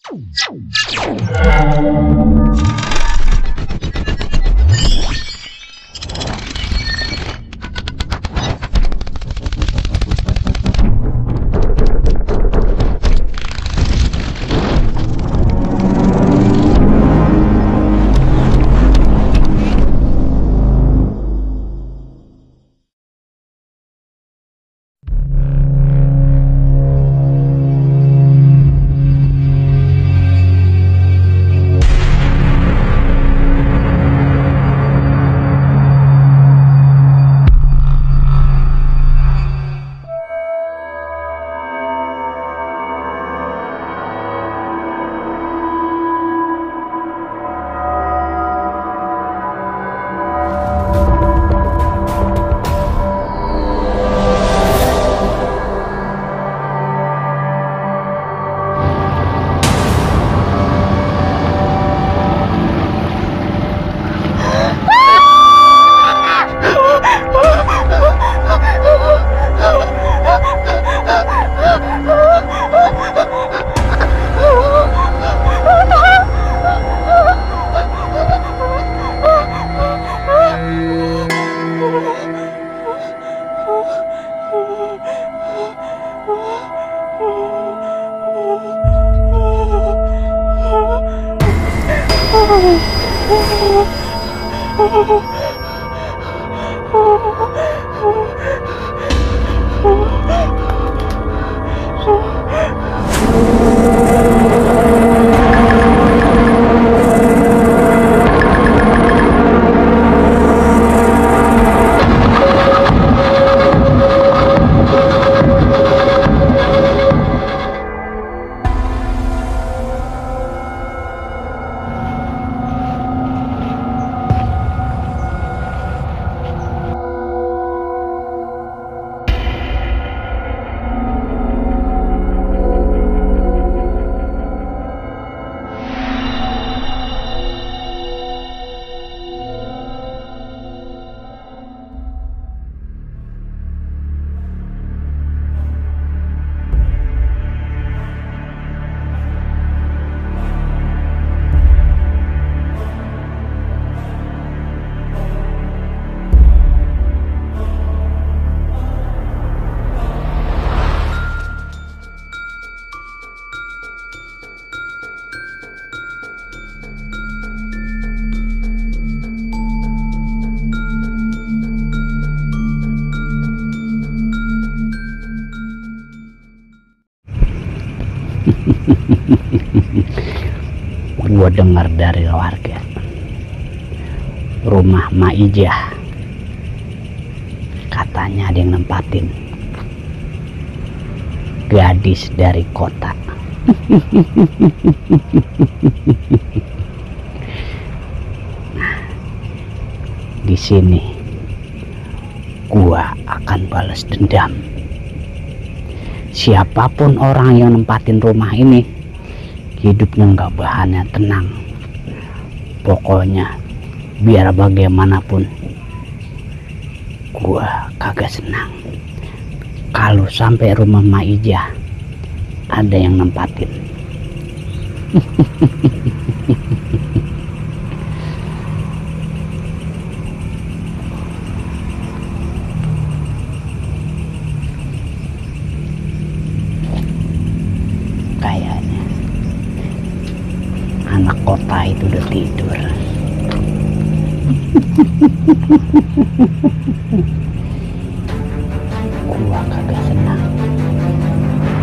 Gue dengar dari warga rumah Maijah katanya ada yang nempatin gadis dari kota. Nah, di sini gua akan balas dendam. Siapapun orang yang nempatin rumah ini, hidupnya nggak bahannya tenang. Pokoknya biar bagaimanapun gua kagak senang kalau sampai rumah Maijah ada yang nempatin. Kayaknya anak kota itu udah tidur. Gua kagak senang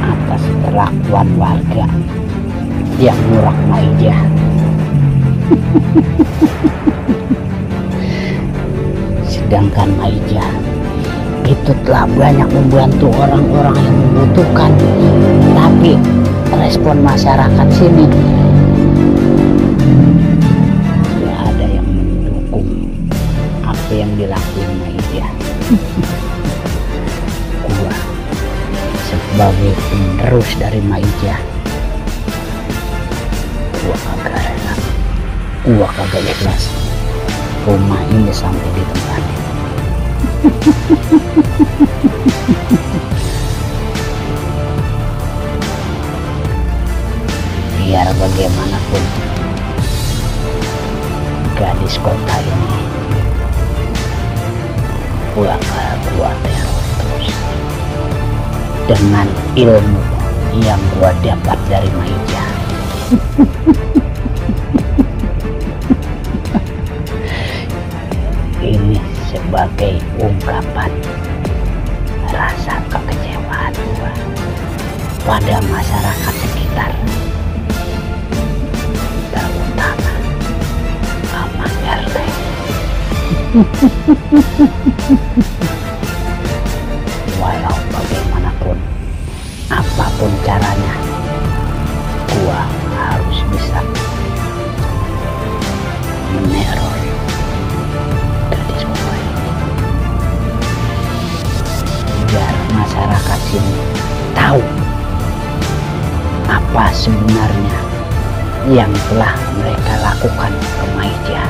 atas perlakuan warga yang ngurak Maijah. Sedangkan Maijah itu telah banyak membantu orang-orang yang membutuhkan, tapi respon masyarakat sini tidak ada yang mendukung apa yang dilakukan Maijah. Gua sebagai penerus dari Maijah, gua kagak rela, gua kagak ikhlas rumah ini sampai ditempatin. biar bagaimanapun gadis kota ini bakal gua teror terus dengan ilmu yang gua dapat dari Maija. Ini sebagai ungkapan rasa kekecewaan gua pada masyarakat sekitar, terutama Amang RT. Walau bagaimanapun, apapun caranya, gua harus bisa meneror gadis kota ini biar masyarakat sini tahu apa sebenarnya yang telah mereka lakukan ke Maija.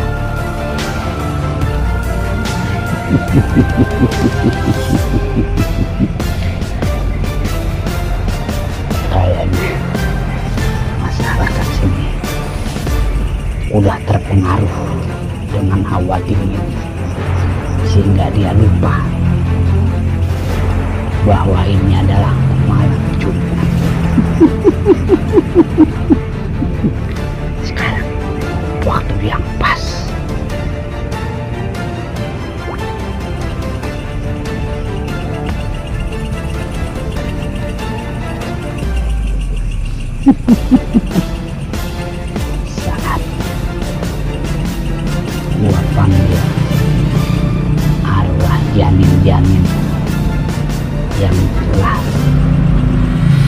Kayaknya masyarakat sini udah terpengaruh dengan hawa dingin sehingga dia lupa bahwa ini adalah malam Jumat. Sekarang waktu yang pas. Saat gua panggil arwah janin-janin yang telah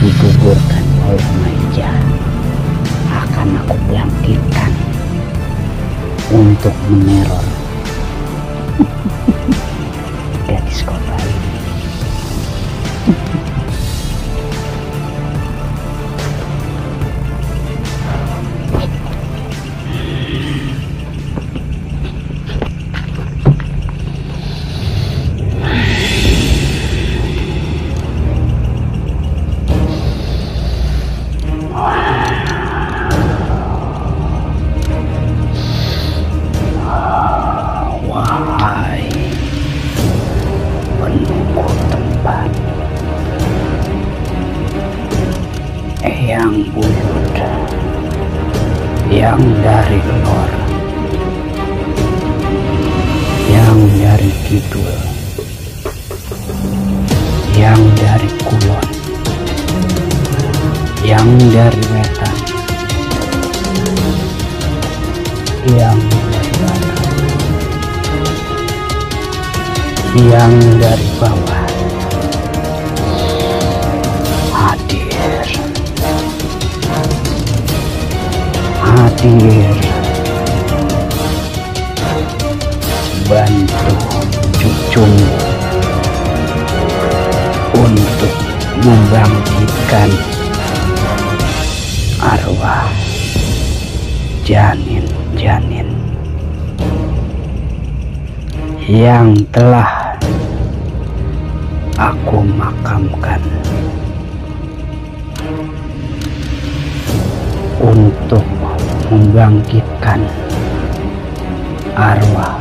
digugurkan oleh Maija, akan aku bangkitkan untuk meneror gadis kota ini. Wahai penunggu tempat, Eyang Buyut yang dari lor, yang dari kidul, yang dari kulon, yang dari wetan, yang dari barat, yang dari bawah, hadir, hadir, bantu cucumu untuk membangkitkan arwah janin-janin yang telah aku makamkan, untuk membangkitkan arwah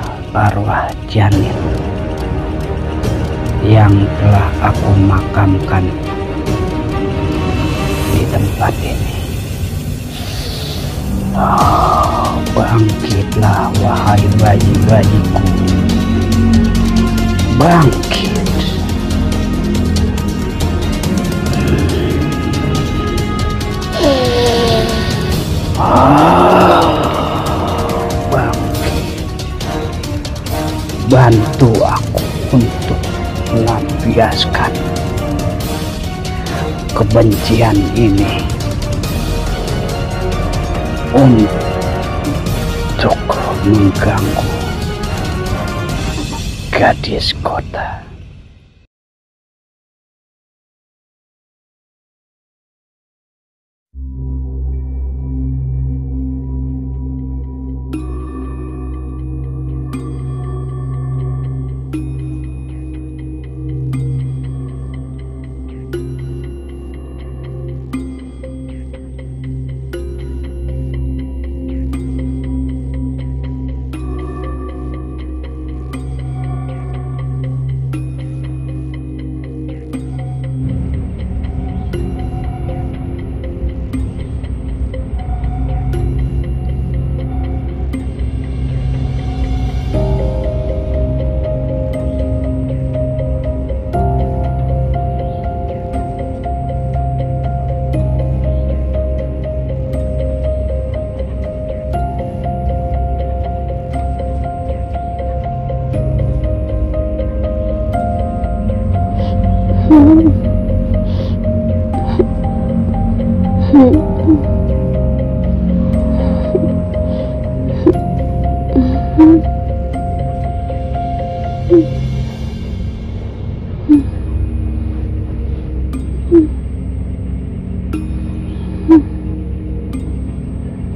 janin yang telah aku makamkan di tempat ini. Bangkitlah wahai bayi-bayiku, bangkit. Bangkit, bantu aku untuk melampiaskan kebencian ini, untuk mengganggu gadis kota.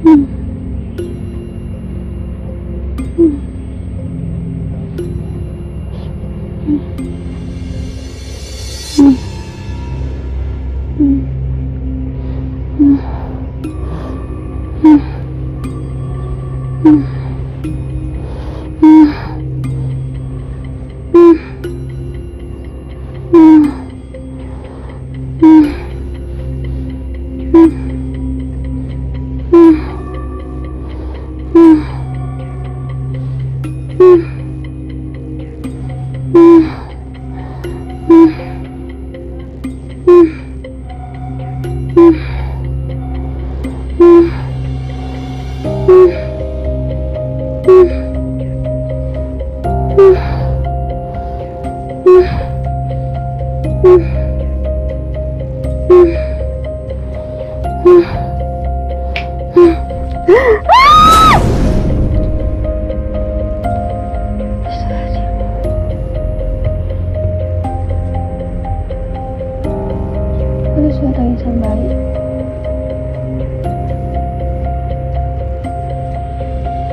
Ada suara insan bayi.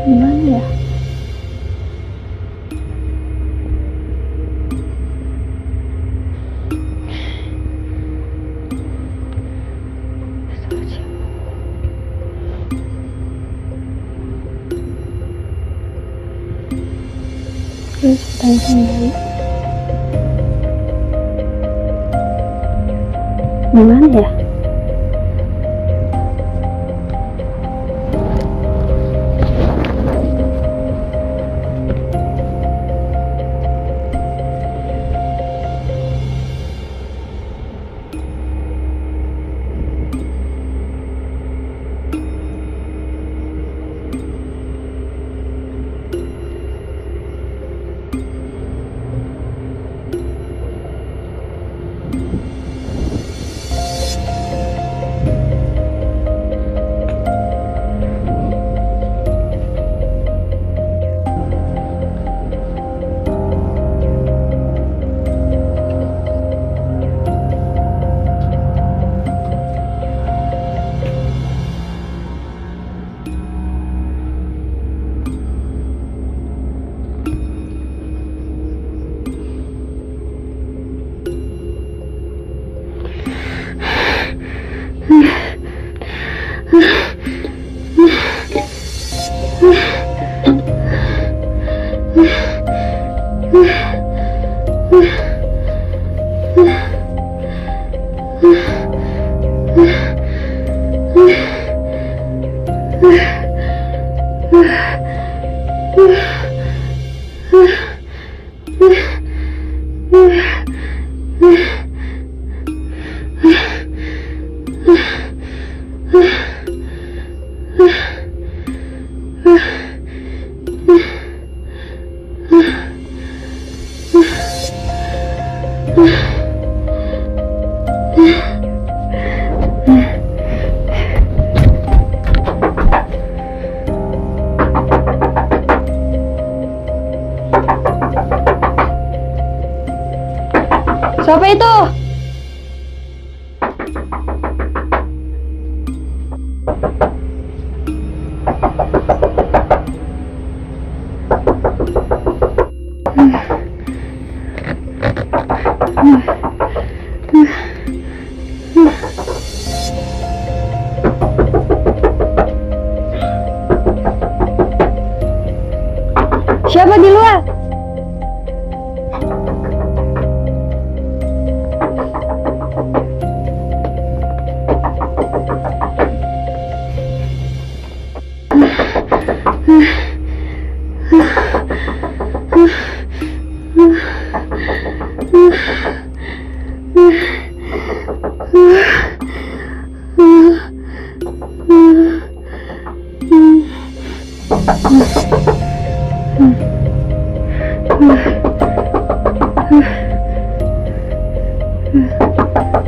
Gimana ya? Ada suara insan bayi. Gimana ya? Siapa itu? Siapa di luar?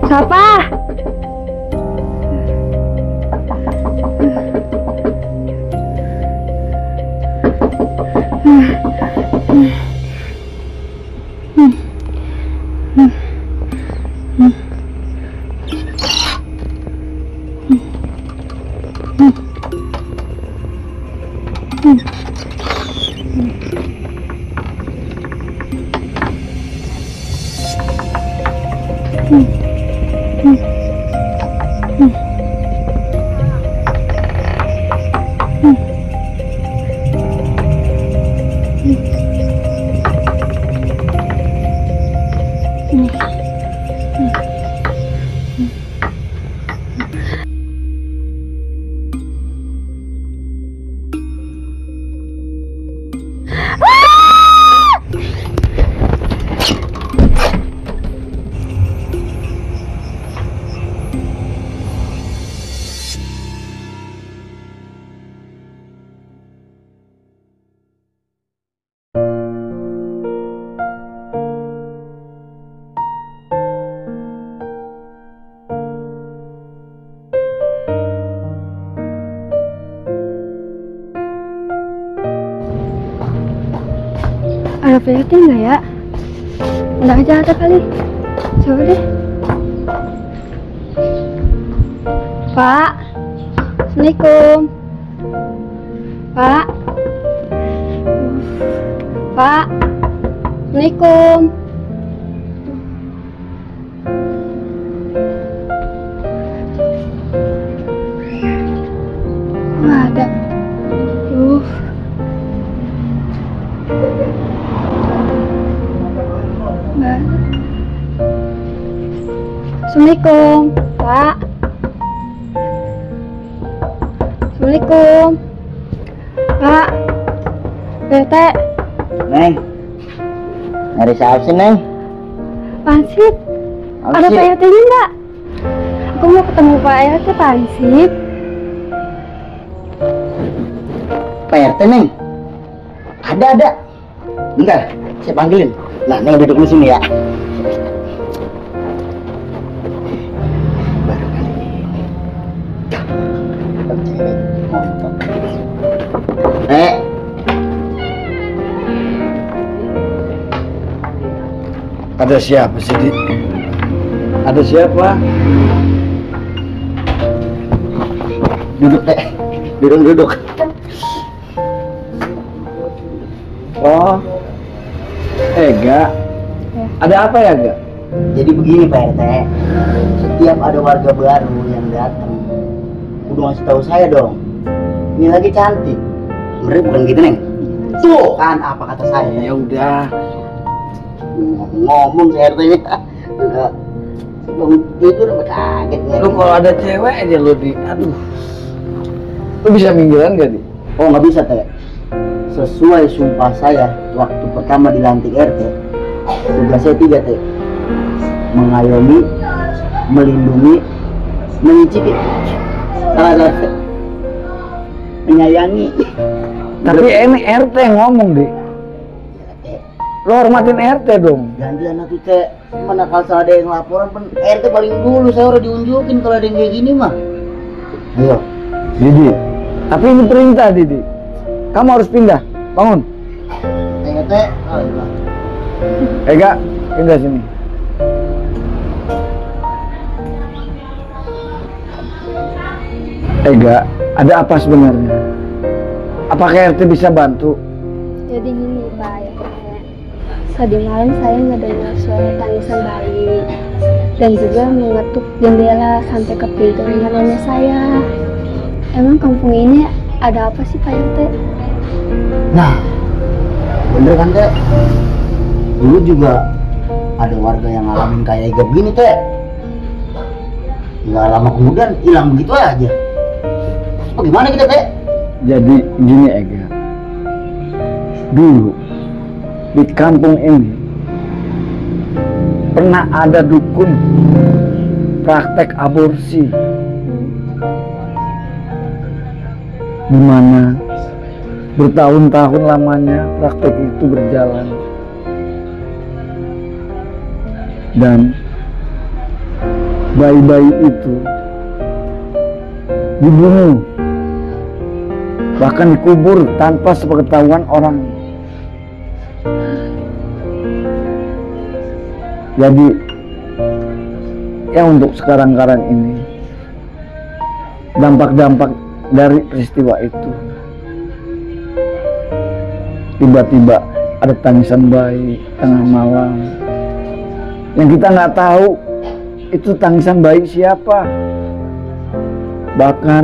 Siapa? Ada PRT nggak ya? Nggak aja ada kali. Coba deh. Pak, Assalamualaikum. Pak, Pak, Assalamualaikum. Nggak ada. Nggak. Assalamualaikum, Pak. Assalamualaikum, Pak. PRT. Neng, nyari siapa sih Neng? Pansip. Ada sih? PRT-nya nggak? Aku mau ketemu Pak RT Pansip. PRT Neng? Ada. Bentar, saya panggilin. Nah, Neng duduk di sini ya. Baru kali ini. Ada siapa sih, Di? Ada siapa? Duduk, Dek. Duduk. Oh, Ega. Ada apa ya, Ga? Jadi begini Pak RT, setiap ada warga baru yang datang, udah ngasih tahu saya dong. Ini lagi cantik. Bener bukan gitu Neng? Tuh kan apa kata saya? Ya udah. Ngomong saya RT-nya udah bangun tidur udah kaget nih. Lu kalau ada cewek aja lu Di. Aduh. Lu bisa minggiran gak, Di? Oh nggak bisa Teh. Sesuai sumpah saya waktu pertama dilantik RT, tugas saya 3 Teh. Mengayomi, melindungi, menyicipi. Salah satu menyayangi. Tapi ini RT yang ngomong, Di. Lu hormatin RT dong. Gantian tuh Teh. Mana kalau ada yang laporan pun RT paling dulu saya udah diunjukin kalau ada yang kayak gini mah. Ayo. Didi. Tapi ini perintah, Didi. Kamu harus pindah. Bangun. Teh. Ega, pindah sini. Ega, ada apa sebenarnya? Apakah RT bisa bantu? Jadi gini Pak RT. Tadi malam saya ngedengar suara tangisan bayi dan juga mengetuk jendela sampai ke pintu rumah nenek saya. Emang kampung ini ada apa sih Pak RT? Nah, bener kan Teh? Dulu juga ada warga yang ngalamin kayak Ega begini Teh. Nggak lama kemudian hilang begitu aja. Bagaimana kita Teh? Jadi gini Ega. Dulu di kampung ini pernah ada dukun praktek aborsi, di mana bertahun-tahun lamanya praktek itu berjalan dan bayi-bayi itu dibunuh, bahkan dikubur tanpa sepengetahuan orang. Jadi ya untuk sekarang-karang ini dampak-dampak dari peristiwa itu tiba-tiba ada tangisan bayi tengah malam yang kita nggak tahu itu tangisan bayi siapa. Bahkan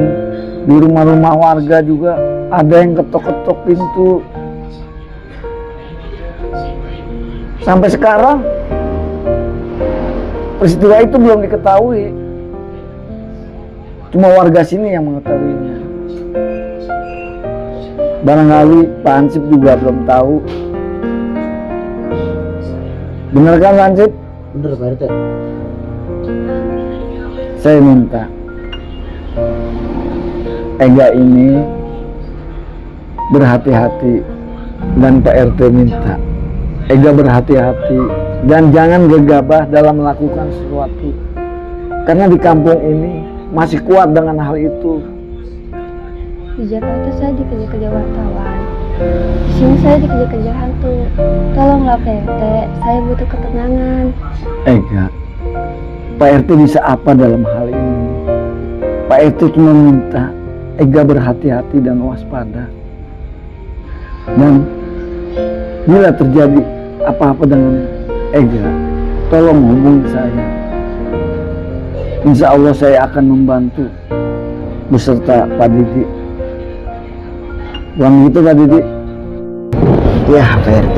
di rumah-rumah warga juga ada yang ketok-ketok pintu. Sampai sekarang peristiwa itu belum diketahui. Cuma warga sini yang mengetahuinya. Barangkali Pak Hansip juga belum tahu. Benar kan Pak Hansip? Bener Pak RT. Saya minta Ega ini berhati-hati, dan Pak RT minta Ega berhati-hati dan jangan gegabah dalam melakukan sesuatu, karena di kampung ini masih kuat dengan hal itu. Di Jakarta saya dikejar-kejar wartawan, di sini saya dikejar-kejar hantu. Tolonglah Pak RT, saya butuh ketenangan. Ega, Pak RT bisa apa dalam hal ini? Pak RT cuma minta Ega berhati-hati dan waspada. Dan bila terjadi apa-apa dengan Ega, tolong hubungi saya. Insya Allah saya akan membantu beserta Pak Didi. Bukan gitu Pak Didi? Ya Pak RT,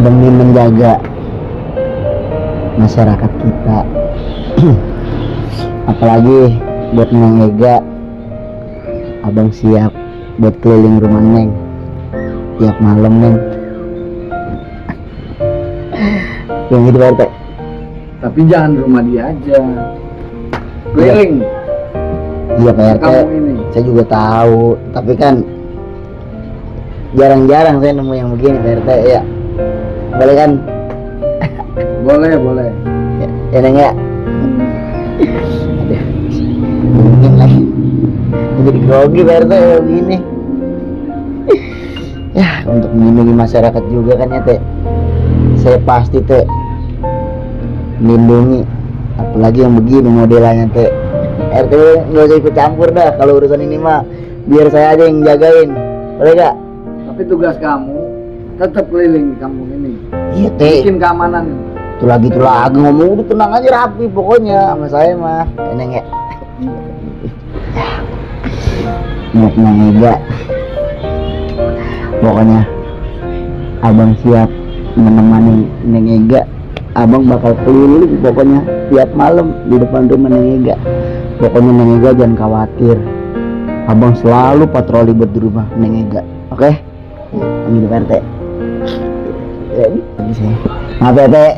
demi menjaga masyarakat kita, apalagi buat Neng Ega, abang siap buat keliling rumah Neng tiap malam Neng. Yang gitu Pak RT. Tapi jangan rumah dia aja, keliling. Iya Pak RT, Kamu ini. saya juga tahu, tapi kan jarang-jarang saya nemu yang begini Pak RT ya. Boleh kan? Boleh, boleh. Ya Neng ya. Mungkin lagi jadi grogi Pak RT begini. Ya untuk melindungi masyarakat juga kan ya Teh. Saya pasti Teh melindungi, apalagi yang begini modelannya Teh. RT nggak usah ikut campur dah kalau urusan ini mah, biar saya aja yang jagain, boleh gak? Tapi tugas kamu tetap keliling di kampung ini, Iya Teh. bikin keamanan. Tuh lagi ngomong udah tenang aja, rapi pokoknya sama saya mah. Neng ya. Neng Ega. Pokoknya abang siap menemani Neng Ega. Abang bakal keliling pokoknya tiap malam di depan rumah Neng Ega. Pokoknya Neng Ega jangan khawatir. Abang selalu patroli buat di rumah Neng Ega. Oke? Ini Pak RT. Ini saya. Maaf ya Teh.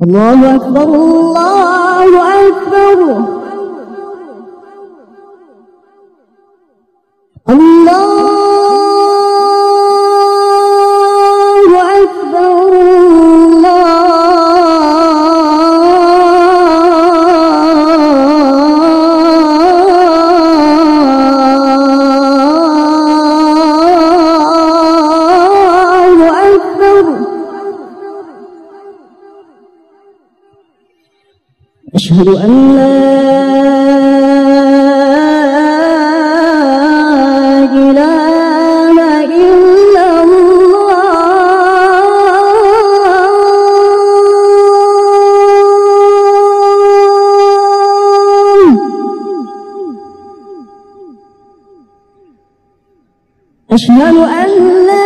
الله أكبر الله أكبر الله أكبر الله أكبر أشهد أن لا إله إلا الله أشهد أن لا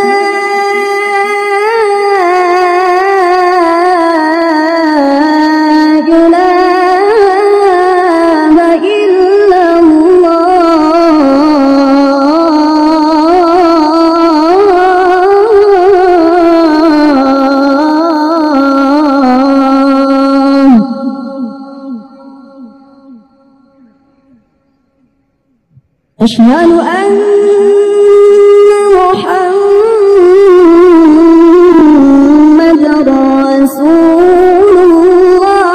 أشهد أن محمد رسول الله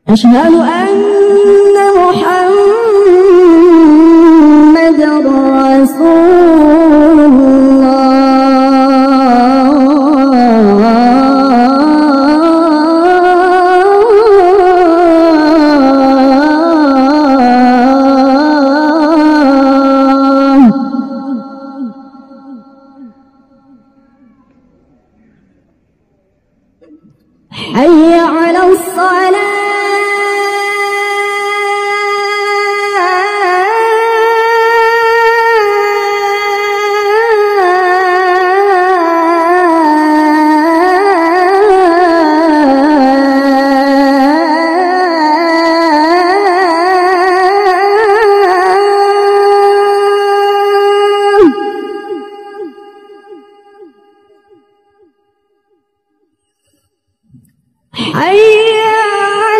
أشهد أن محمد رسول الله حي على حي على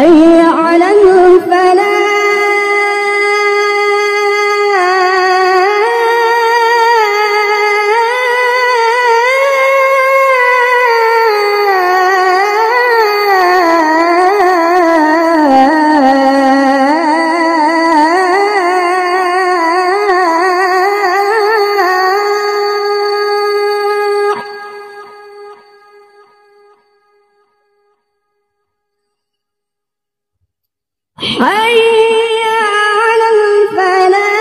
حي على حي على الفلاح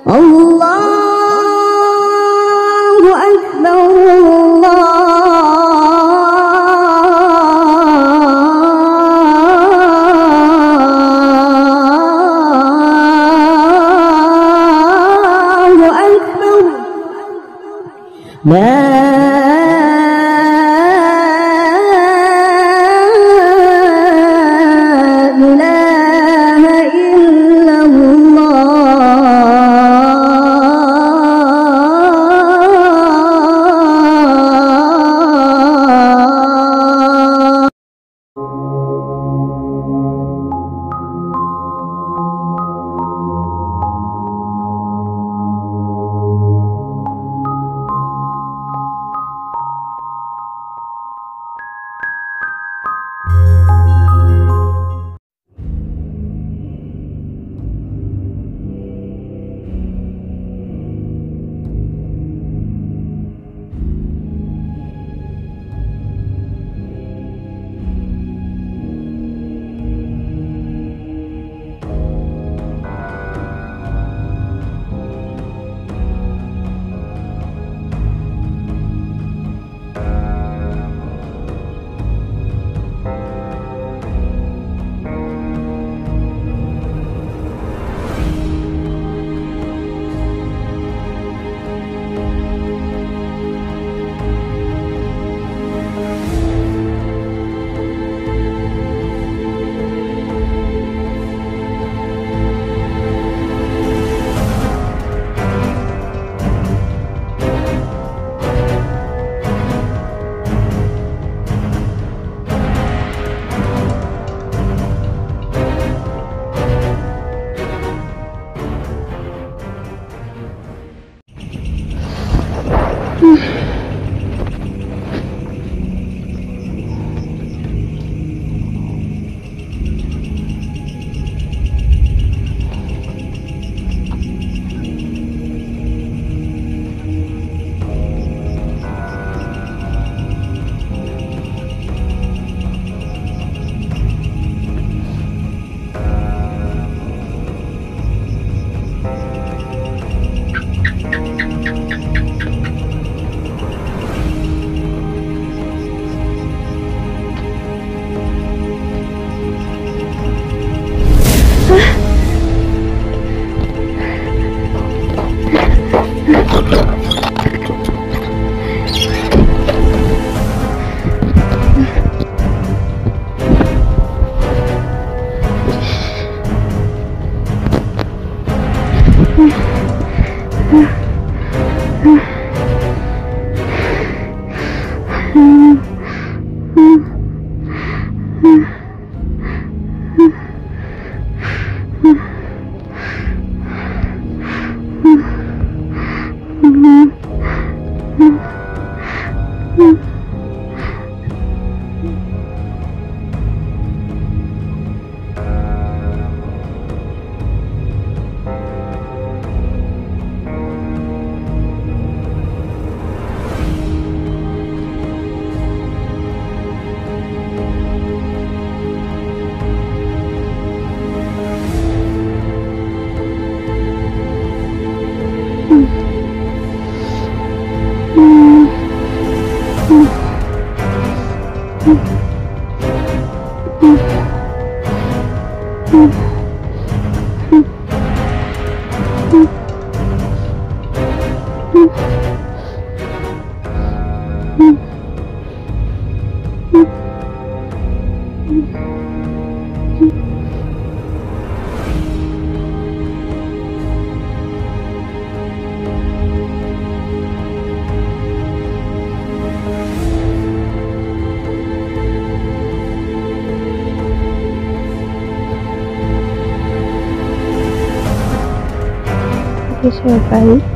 الله أكبر الله أكبر لا إله إلا الله Sudah baik.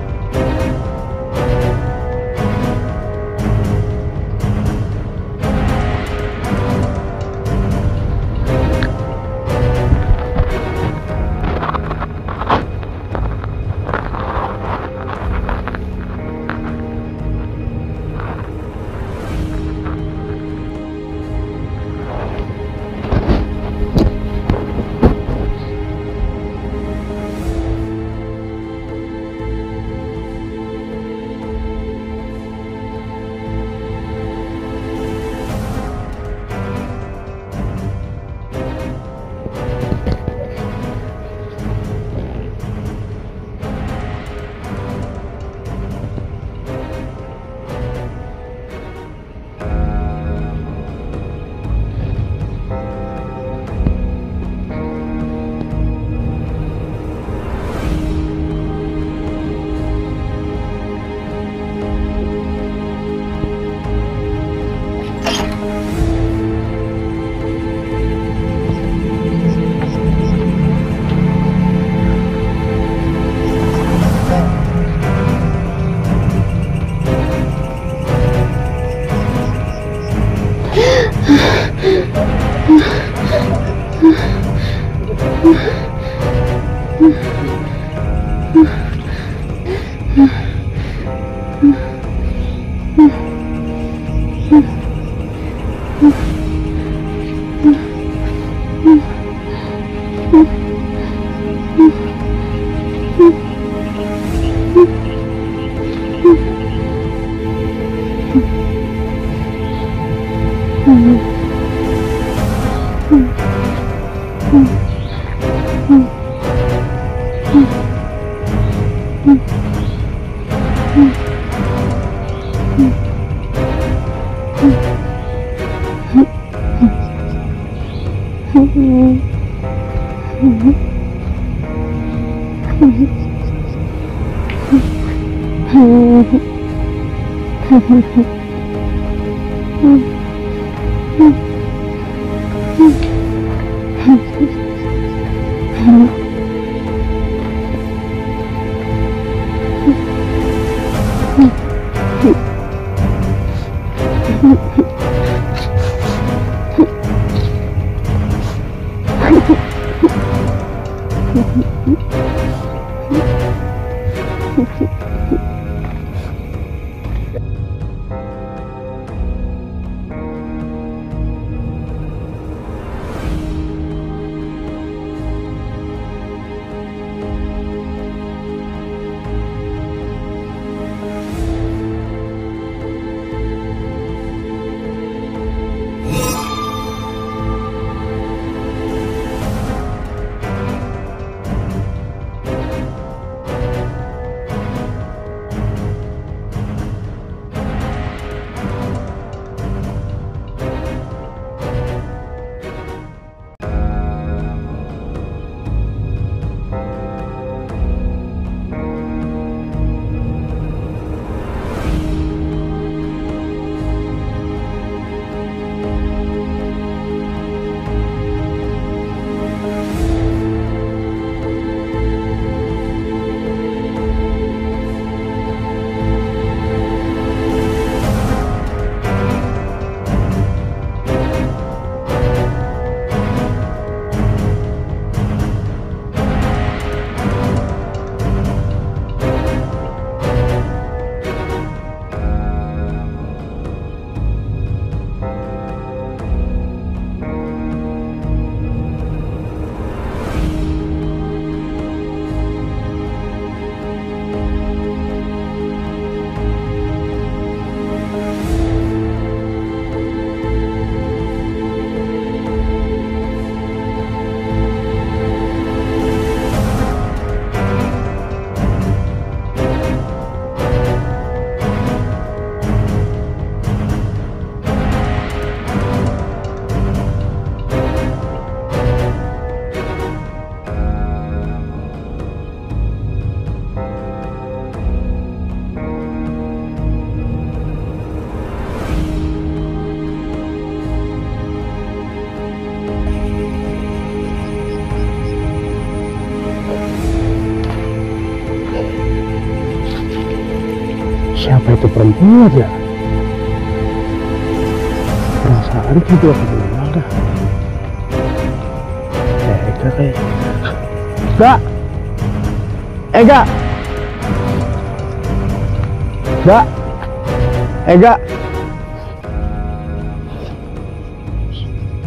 siapa itu perempuan ya? Perasaan juga kenal dah. Ega kayak. Gak. Ega. Gak. Ega.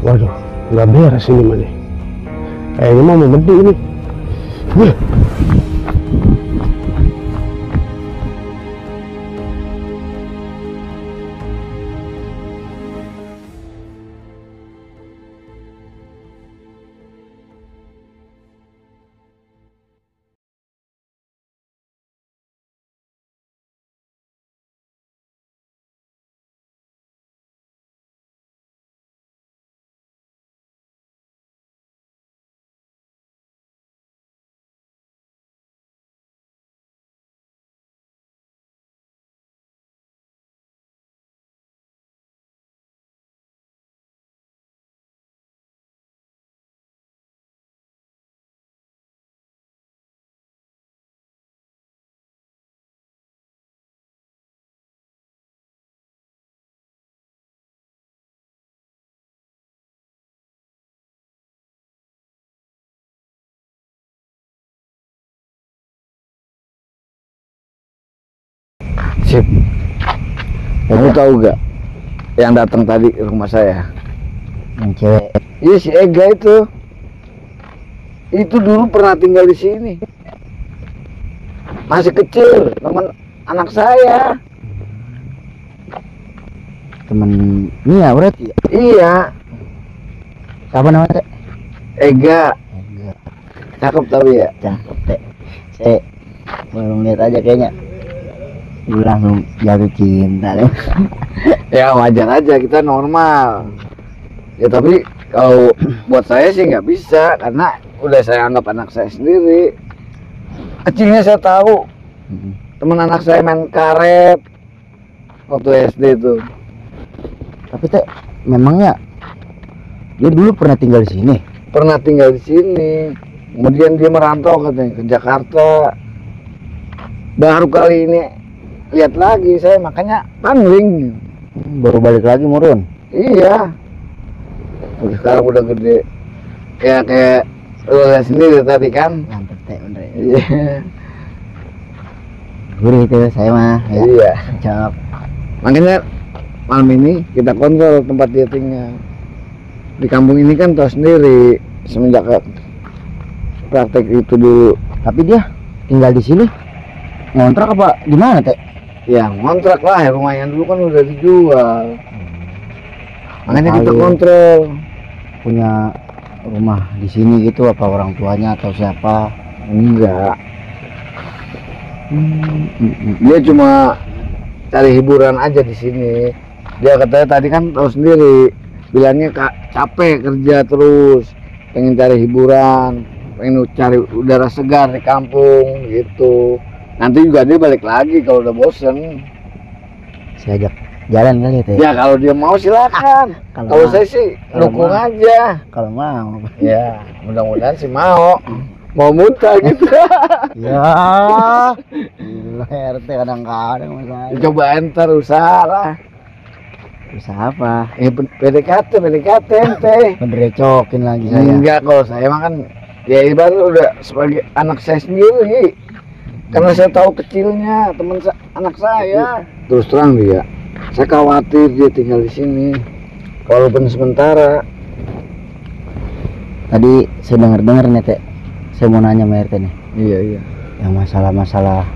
Waduh, nggak beres ini mah nih. Kayaknya mau medi ini. Wih. Sip. Kamu tahu gak yang datang tadi ke rumah saya? Yang cewek. Iya, si Ega itu. Itu dulu pernah tinggal di sini. Masih kecil, teman anak saya. Temen Mia berarti ya? Iya, Siapa namanya teh? Ega. Enggak. Cakep tapi ya. Cakep teh. Saya baru lihat aja kayaknya. Gue langsung jatuh cinta deh. Ya wajar aja, kita normal. Ya tapi kalau buat saya sih nggak bisa, karena udah saya anggap anak saya sendiri. Kecilnya saya tahu teman anak saya main karet waktu SD tuh. Tapi teh memangnya dia dulu pernah tinggal di sini? Pernah tinggal di sini, kemudian dia merantau katanya ke Jakarta. Baru kali ini lihat lagi saya, makanya pangling. Baru balik lagi murun. Iya. Sekarang udah gede. Ya kayak lu lihat sendiri tadi kan. Mantep teh bener ya. Iya. Gurih itu saya mah. Ya. Iya. Cakep. Makanya malam ini kita kontrol tempat dia tinggal. Di kampung ini kan tahu sendiri, semenjak praktek itu dulu. Tapi dia tinggal di sini ngontrak apa gimana teh? Ya ngontrak lah, rumahnya dulu kan udah dijual. Makanya kita kontrol. Punya rumah di sini gitu apa orang tuanya atau siapa? Enggak. Dia cuma cari hiburan aja di sini. Dia katanya tadi kan tahu sendiri, bilangnya capek kerja terus, pengen cari hiburan, pengen cari udara segar di kampung gitu. Nanti juga dia balik lagi kalau udah bosen. Saya ajak jalan kali ya teh. Ya kalau dia mau silakan. Kalau saya sih dukung aja. Kalau mau. Ya mudah-mudahan sih mau. Mau muntah gitu. Ya. Gila RT kadang-kadang masalah. Coba enter usaha lah. Usaha apa? PDKT ente. Menderecokin lagi saya. Enggak, kalau saya mah kan ya ibarat udah sebagai anak saya sendiri. Karena saya tahu kecilnya anak saya. Terus terang dia, saya khawatir dia tinggal di sini, walaupun sementara. Tadi saya dengar nih teh. Saya mau nanya sama RT nih. Iya. Yang masalah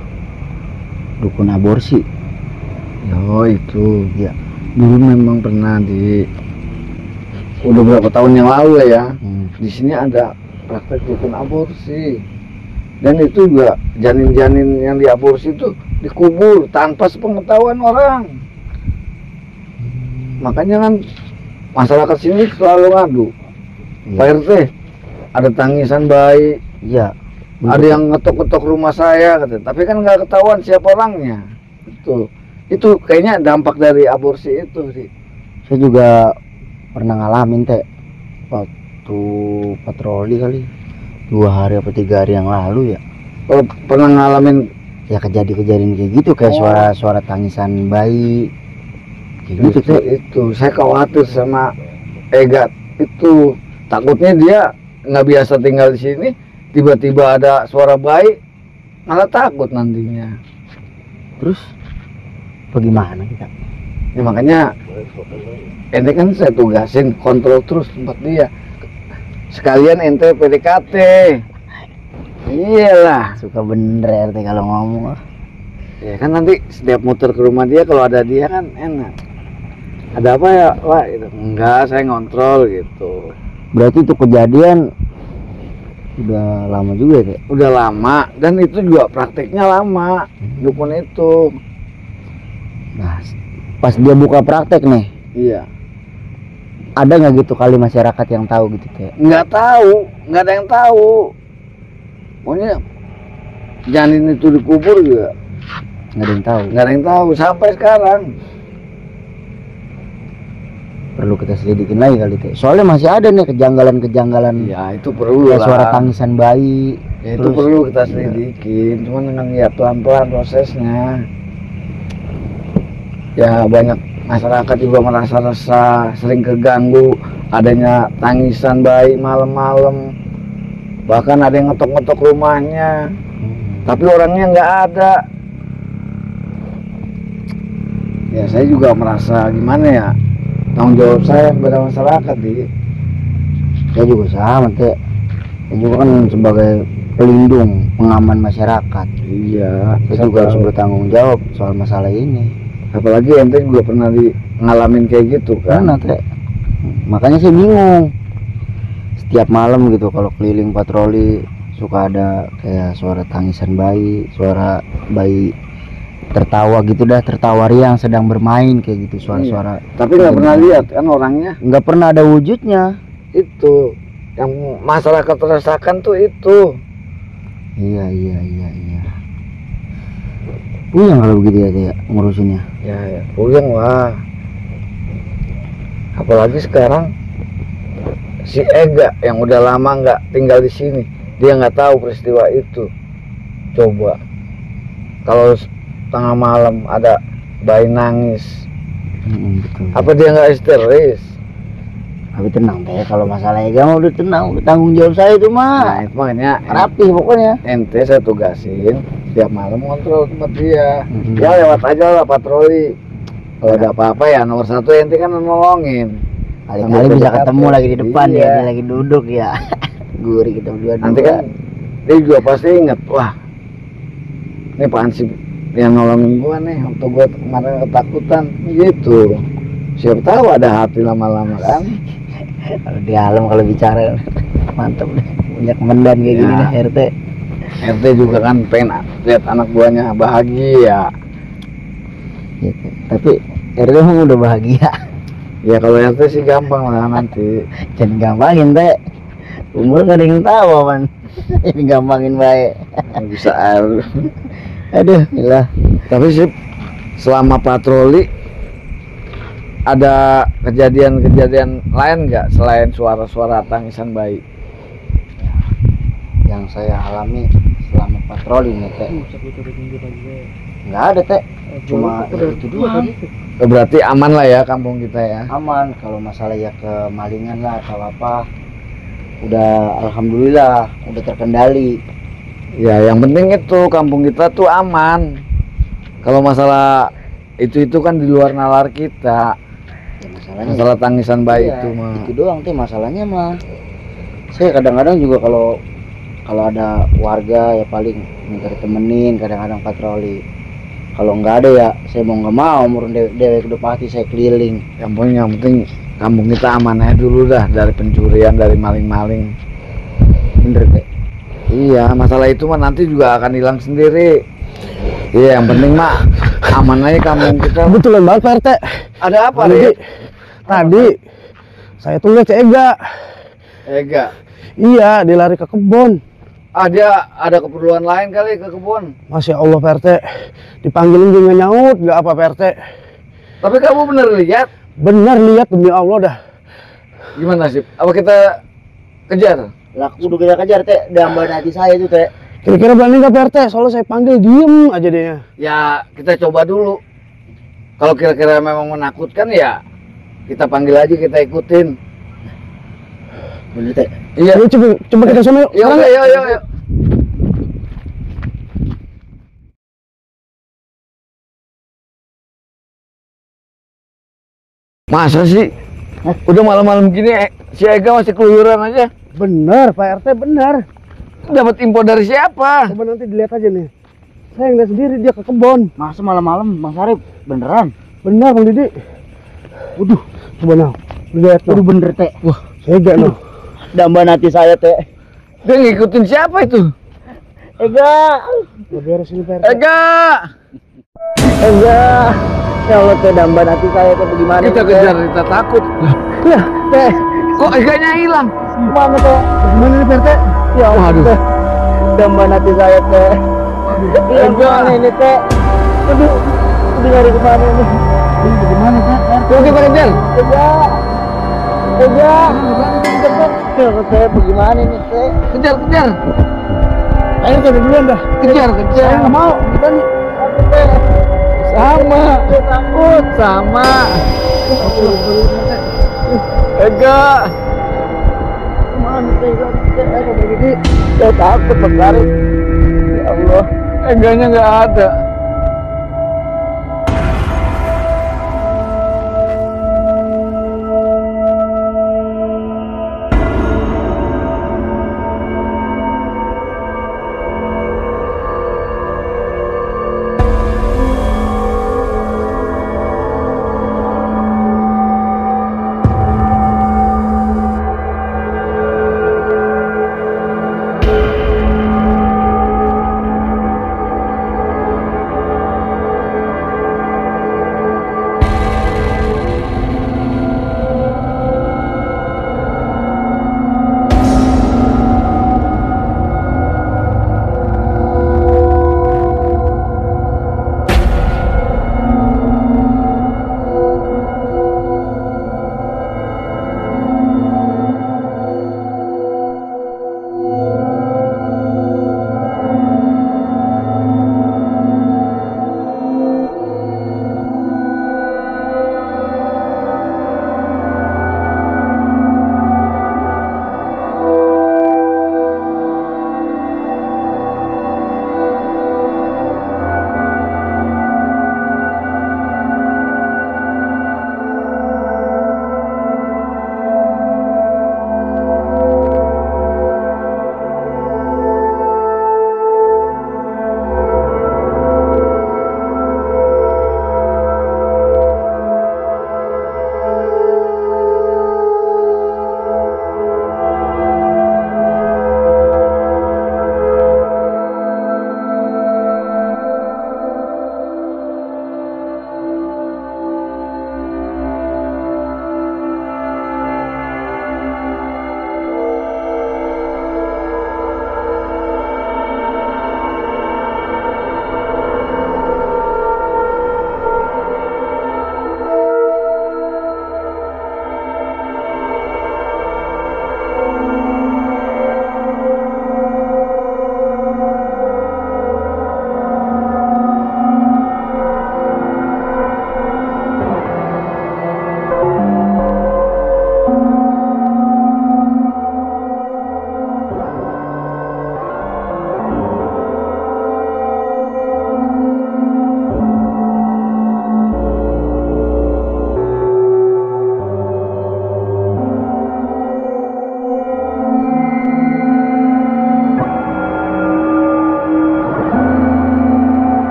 dukun aborsi. Oh itu. Ya. Dulu memang pernah udah berapa tahun yang lalu ya. Di sini ada praktek dukun aborsi. Dan itu juga janin-janin yang diaborsi itu dikubur tanpa sepengetahuan orang. Makanya kan masyarakat sini selalu ngadu. Pak RT, ada tangisan bayi. Iya. Ada yang ngetok-ngetok rumah saya, katanya. Tapi kan nggak ketahuan siapa orangnya. Itu kayaknya dampak dari aborsi itu sih. Saya juga pernah ngalamin teh waktu patroli kali 2 hari apa 3 hari yang lalu ya. Oh, pernah ngalamin ya kejadian kayak gitu, kayak suara tangisan bayi kayak gitu Justru teh. itu saya khawatir sama Ega itu, takutnya dia nggak biasa tinggal di sini, tiba-tiba ada suara bayi, malah takut nantinya. Terus bagaimana kita? Ya makanya ente kan saya tugasin kontrol terus tempat dia, sekalian ente PDKT. Iyalah, Suka bener RT kalau ngomong. ya kan nanti setiap muter ke rumah dia, kalau ada dia kan enak. Ada apa ya, Wah? Gitu. Enggak, saya ngontrol gitu. Berarti itu kejadian udah lama juga ya, Teh? Udah lama, dan itu juga prakteknya lama, dukun itu. Nah, pas dia buka praktek nih, Iya. ada nggak gitu kali masyarakat yang tahu gitu Teh? Nggak tahu, nggak ada yang tahu. Pokoknya janin itu dikubur juga Nggak ada yang tahu. nggak ada yang tahu sampai sekarang. Perlu kita selidikin lagi kali Teh. Soalnya masih ada nih kejanggalan-kejanggalan. Ya itu perlu Kayak suara lah. tangisan bayi. Ya, itu Terus- perlu kita selidikin. Cuman dengan ya pelan-pelan prosesnya. Ya banyak masyarakat juga merasa resah, sering keganggu adanya tangisan bayi malam-malam. Bahkan ada yang ngetok-ngetok rumahnya, tapi orangnya nggak ada. Ya saya juga merasa gimana ya, tanggung jawab saya kepada masyarakat di. Saya juga sama Teh. Saya juga kan sebagai pelindung, pengaman masyarakat. Iya, Saya juga harus bertanggung jawab soal masalah ini. apalagi ente juga pernah ngalamin kayak gitu Karena kan. Teh, makanya saya bingung. Setiap malam gitu kalau keliling patroli suka ada kayak suara tangisan bayi, suara bayi tertawa gitu dah, tertawa riang sedang bermain kayak gitu, suara-suara. Tapi nggak pernah lihat kan orangnya. Nggak pernah ada wujudnya. Itu yang masyarakat rasakan tuh itu. Iya. Puyeng kalau begitu ya Teh, ya, ngurusinnya. Ya, puyeng lah. Apalagi sekarang si Ega yang udah lama nggak tinggal di sini, dia nggak tahu peristiwa itu. Coba kalau tengah malam ada bayi nangis, Betul. apa dia nggak histeris? Tapi tenang Teh, kalau masalah Ega mah udah tenang, udah tanggung jawab saya itu Nah mah. itu makanya Rapi pokoknya. ente saya tugasin tiap malam kontrol tempat dia. Mhm. Ya lewat aja lah patroli. Kalau ada apa-apa ya nomor satu ente kan nolongin. Kali-kali Sambil bisa PDKT. ketemu lagi di depan Iya. ya, dia lagi duduk ya. Gurih kita berdua. Nanti kan dia juga pasti inget, wah ini apaan sih yang nolongin gua nih waktu gua kemarin ketakutan gitu. Siapa tahu ada hati lama-lama kan. kalau di alam kalau bicara mantap deh. Punya kemendan kayak gini Ya. nih RT. RT juga kan pengen lihat anak buahnya bahagia. Gitu. Tapi RT emang udah bahagia. Ya kalau RT sih gampang lah nanti. Jangan gampangin Teh. Umur gak ada yang tahu man. Ini gampangin baik. Nggak bisa. Aduh, gila. Tapi sih selama patroli ada kejadian-kejadian lain nggak selain suara-suara tangisan bayi? Yang saya alami selama patroli nih Teh, nggak ada Teh. Cuma ya itu dua tadi. Berarti aman lah ya kampung kita ya. Aman. Kalau masalah ya kemalingan lah atau apa, udah alhamdulillah udah terkendali. Ya yang penting itu kampung kita tuh aman. Kalau masalah itu kan di luar nalar kita. Ya, masalahnya Masalah tangisan bayi iya, itu mah. itu doang Teh masalahnya mah. Saya kadang-kadang juga kalau ada warga ya paling minta ditemenin, kadang-kadang patroli. Kalau nggak ada ya saya mau nggak mau murun dewek udah pasti saya keliling. Yang penting kampung kita aman aja dulu dah dari pencurian, dari maling-maling. Bener Teh. Iya, masalah itu mah nanti juga akan hilang sendiri. Iya, yang penting mah aman aja kampung kita. Kebetulan banget Pak RT. Ada apa Tadi, nih? tadi saya tuh lihat si Ega. Ega. Iya, dia lari ke kebun. Ah, dia ada keperluan lain kali ke kebun. Masya Allah Pak RT. Dipanggilin juga nggak nyaut, nggak apa Pak RT. Tapi kamu bener lihat? Benar lihat demi Allah dah. Gimana sih? Apa kita kejar? Lah kudu kita kejar Teh, dambaran hati saya itu Teh. Kira-kira berani nggak Pak RT? Soalnya saya panggil diem aja dia. Ya kita coba dulu. Kalau kira-kira memang menakutkan ya kita panggil aja, kita ikutin. Bener teh. Iya. Ayo coba kita sana yuk. Yuk, Sekarang yuk, yuk. Masa sih? Udah malam-malam gini si Ega masih keluyuran aja. Bener Pak RT, bener. Dapat info dari siapa? Coba nanti dilihat aja nih. Saya ngeliat sendiri dia ke kebun. Masa malam-malam Bang Sarip beneran? Bener Bang Didi. Waduh, coba nah. Lihat nah. Aduh bener teh. Wah, saya gak nah. Dambaan hati saya teh. Dia ngikutin siapa itu? Ega. Udah beres ini Pak RT. Ega! Ega. Ya Allah teh, dambaan hati saya teh bagaimana? Kita Teh? kejar, kita takut. Lah, teh. Kok Eganya hilang? Mana teh? Gimana nih Pak RT? Ya Allah Waduh. teh. Dambaan hati saya teh. Iya Ega. mana ini teh? Aduh, udah nyari kemana ini? Ini bagaimana teh? Coba kita kejar. Ega. Ega. Ya Allah teh, bagaimana ini teh? Kejar, kejar. Ayo kita duluan dah. Kejar, Saya kejar. nggak mau. Kita nih. Aku teh. Sama. Saya takut. Sama. Ega. Mana teh? Saya takut Bang Sarip. Ya Allah. Eganya nggak ada.